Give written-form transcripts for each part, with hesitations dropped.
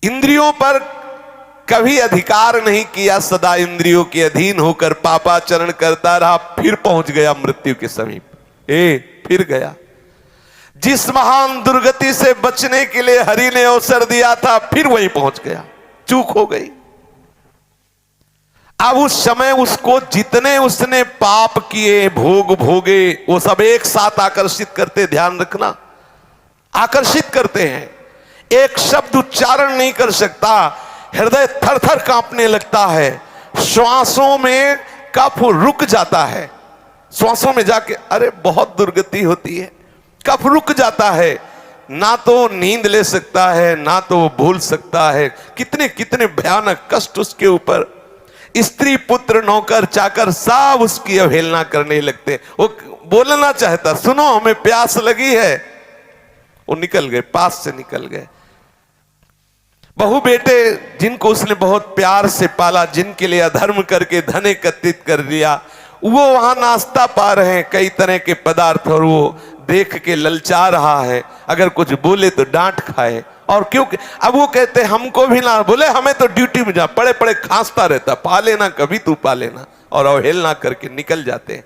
इंद्रियों पर कभी अधिकार नहीं किया, सदा इंद्रियों के अधीन होकर पापाचरण करता रहा, फिर पहुंच गया मृत्यु के समीप। फिर गया। जिस महान दुर्गति से बचने के लिए हरि ने अवसर दिया था, फिर वहीं पहुंच गया। चूक हो गई। अब उस समय उसको जितने उसने पाप किए, भोग भोगे, वो सब एक साथ आकर्षित करते, ध्यान रखना, आकर्षित करते हैं। एक शब्द उच्चारण नहीं कर सकता, हृदय थर थर कांपने लगता है, श्वासों में कफ रुक जाता है, श्वासों में जाके अरे बहुत दुर्गति होती है, कफ रुक जाता है, ना तो नींद ले सकता है, ना तो वो भूल सकता है। कितने कितने भयानक कष्ट उसके ऊपर। स्त्री पुत्र नौकर चाकर सब उसकी अवहेलना करने लगते। वो बोलना चाहता, सुनो हमें प्यास लगी है, वो निकल गए, पास से निकल गए। बहु बेटे जिनको उसने बहुत प्यार से पाला, जिनके लिए अधर्म करके धन एकत्रित कर लिया, वो वहां नाश्ता पा रहे हैं, कई तरह के पदार्थ, और वो देख के ललचा रहा है। अगर कुछ बोले तो डांट खाए। और क्योंकि अब वो कहते हमको भी ना बोले, हमें तो ड्यूटी में जा, पड़े पड़े खांसता रहता, पा लेना कभी तू पा लेना, और अवहेलना करके निकल जाते हैं।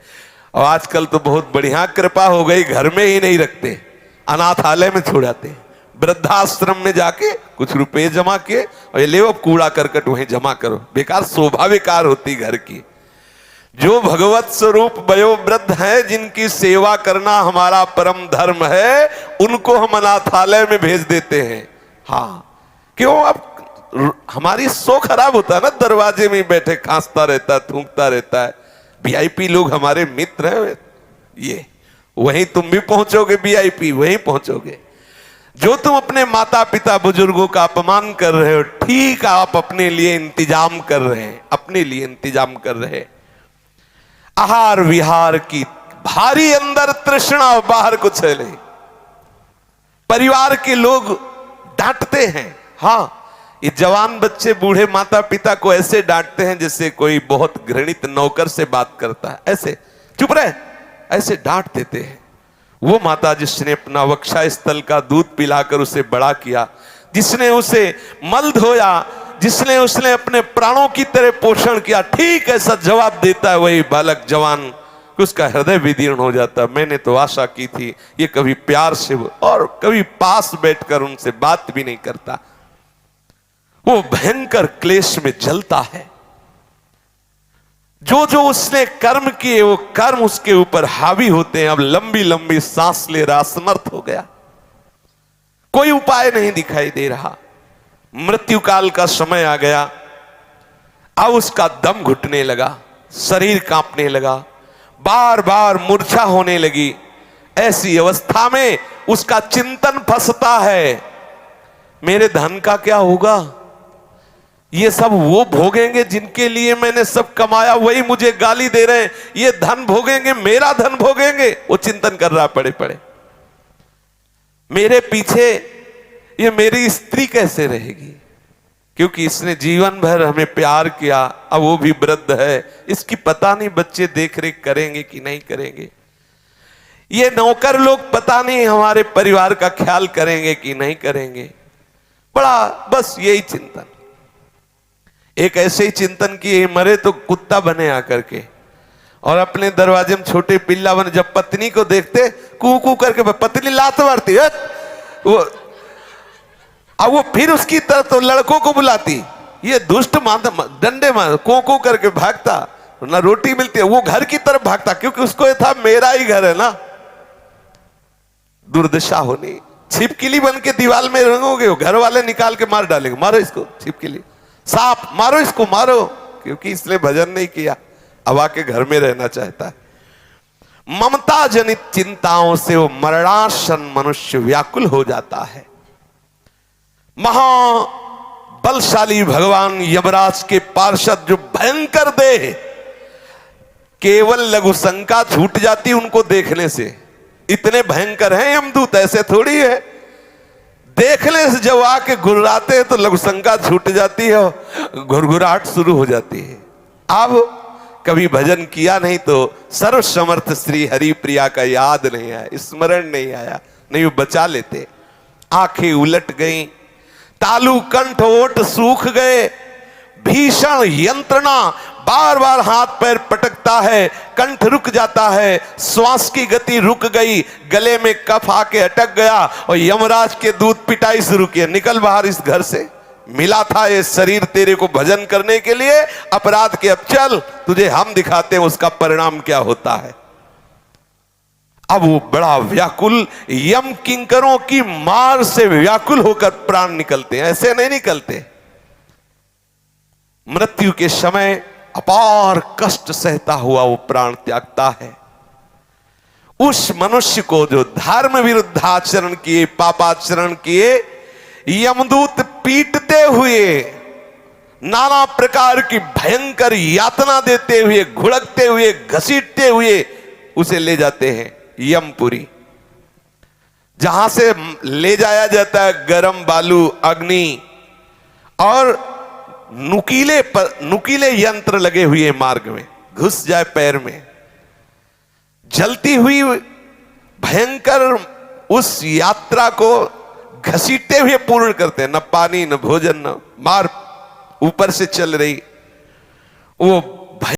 और आजकल तो बहुत बढ़िया कृपा हो गई, घर में ही नहीं रखते, अनाथालय में छोड़ाते हैं, वृद्धाश्रम में जाके कुछ रुपए जमा किए और ये ले वो कूड़ा करकट वहीं जमा करो। बेकार शोभा बेकार होती घर की। जो भगवत स्वरूप वयोवृद्ध हैं, जिनकी सेवा करना हमारा परम धर्म है, उनको हम अनाथालय में भेज देते हैं। हाँ, क्यों? अब हमारी सो खराब होता है ना, दरवाजे में बैठे खांसता रहता है, थूकता रहता है। वीआईपी लोग हमारे मित्र हैं, ये वहीं तुम भी पहुंचोगे, वीआईपी वहीं पहुंचोगे। जो तुम अपने माता पिता बुजुर्गों का अपमान कर रहे हो, ठीक आप अपने लिए इंतजाम कर रहे हैं, अपने लिए इंतजाम कर रहे हैं। आहार विहार की भारी अंदर तृष्णा, बाहर कुछ है नहीं। परिवार के लोग डांटते हैं। हाँ, ये जवान बच्चे बूढ़े माता पिता को ऐसे डांटते हैं जैसे कोई बहुत घृणित नौकर से बात करता है, ऐसे चुप रहे, ऐसे डांट देते हैं। वो माता जिसने अपना वक्षा स्थल का दूध पिलाकर उसे बड़ा किया, जिसने उसे मल धोया, जिसने उसने अपने प्राणों की तरह पोषण किया, ठीक ऐसा जवाब देता है वही बालक जवान, उसका हृदय विदीर्ण हो जाता। मैंने तो आशा की थी ये कभी प्यार से और कभी पास बैठकर उनसे बात भी नहीं करता। वो भयंकर क्लेश में जलता है। जो जो उसने कर्म किए वो कर्म उसके ऊपर हावी होते हैं। अब लंबी लंबी सांस ले रहा, असमर्थ हो गया, कोई उपाय नहीं दिखाई दे रहा। मृत्यु काल का समय आ गया। अब उसका दम घुटने लगा, शरीर कांपने लगा, बार बार मूर्छा होने लगी। ऐसी अवस्था में उसका चिंतन फंसता है, मेरे धन का क्या होगा? ये सब वो भोगेंगे जिनके लिए मैंने सब कमाया, वही मुझे गाली दे रहे हैं। ये धन भोगेंगे, मेरा धन भोगेंगे। वो चिंतन कर रहा पड़े पड़े, मेरे पीछे ये मेरी स्त्री कैसे रहेगी? क्योंकि इसने जीवन भर हमें प्यार किया, अब वो भी वृद्ध है, इसकी पता नहीं बच्चे देख रेख करेंगे कि नहीं करेंगे। ये नौकर लोग पता नहीं हमारे परिवार का ख्याल करेंगे कि नहीं करेंगे। बड़ा बस यही चिंतन। एक ऐसे ही चिंतन किए, मरे तो कुत्ता बने आकर के, और अपने दरवाजे में छोटे पिल्ला बने। जब पत्नी को देखते कू कू करके, पत्नी लात मारती है वो, अब वो फिर उसकी तरफ तो लड़कों को बुलाती, ये दुष्ट डंडे मार को को करके भागता, ना रोटी मिलती है, वो घर की तरफ भागता, क्योंकि उसको ये था मेरा ही घर है ना। दुर्दशा होनी। छिपकली बन के दीवार में रंगोगे, घर वाले निकाल के मार डालेंगे, मारो इसको छिपकली, सांप मारो इसको, मारो, क्योंकि इसने भजन नहीं किया, अब आके घर में रहना चाहता है। ममता जनित चिंताओं से वो मरणासन मनुष्य व्याकुल हो जाता है। महाबलशाली भगवान यमराज के पार्षद जो भयंकर देह, केवल लघु शंका छूट जाती उनको देखने से। इतने भयंकर हैं यमदूत, ऐसे थोड़ी है। देखने से जब आके घुर्राते हैं तो लघु शंका छूट जाती है, घुरघुराहट शुरू हो जाती है। अब कभी भजन किया नहीं तो सर्व समर्थ श्री हरि प्रिया का याद नहीं आया, स्मरण नहीं आया, नहीं वो बचा लेते। आंखें उलट गईं, तालु कंठ ओठ सूख गए, भीषण यंत्रणा, बार बार हाथ पैर पटकता है, कंठ रुक जाता है, श्वास की गति रुक गई, गले में कफ आके अटक गया और यमराज के दूध पिटाई शुरू किए, निकल बाहर इस घर से, मिला था ये शरीर तेरे को भजन करने के लिए, अपराध के अब चल, तुझे हम दिखाते हैं उसका परिणाम क्या होता है। अब वो बड़ा व्याकुल, यम किंकरों की मार से व्याकुल होकर प्राण निकलते हैं, ऐसे नहीं निकलते। मृत्यु के समय अपार कष्ट सहता हुआ वो प्राण त्यागता है। उस मनुष्य को जो धर्म विरुद्ध आचरण किए, पापाचरण किए, यमदूत पीटते हुए, नाना प्रकार की भयंकर यातना देते हुए, घुड़कते हुए, घसीटते हुए उसे ले जाते हैं यमपुरी, जहां से ले जाया जाता है गरम बालू, अग्नि और नुकीले यंत्र लगे हुए मार्ग में, घुस जाए पैर में, जलती हुई भयंकर उस यात्रा को घसीटते हुए पूर्ण करते हैं। न पानी, न भोजन, न मार ऊपर से चल रही, वो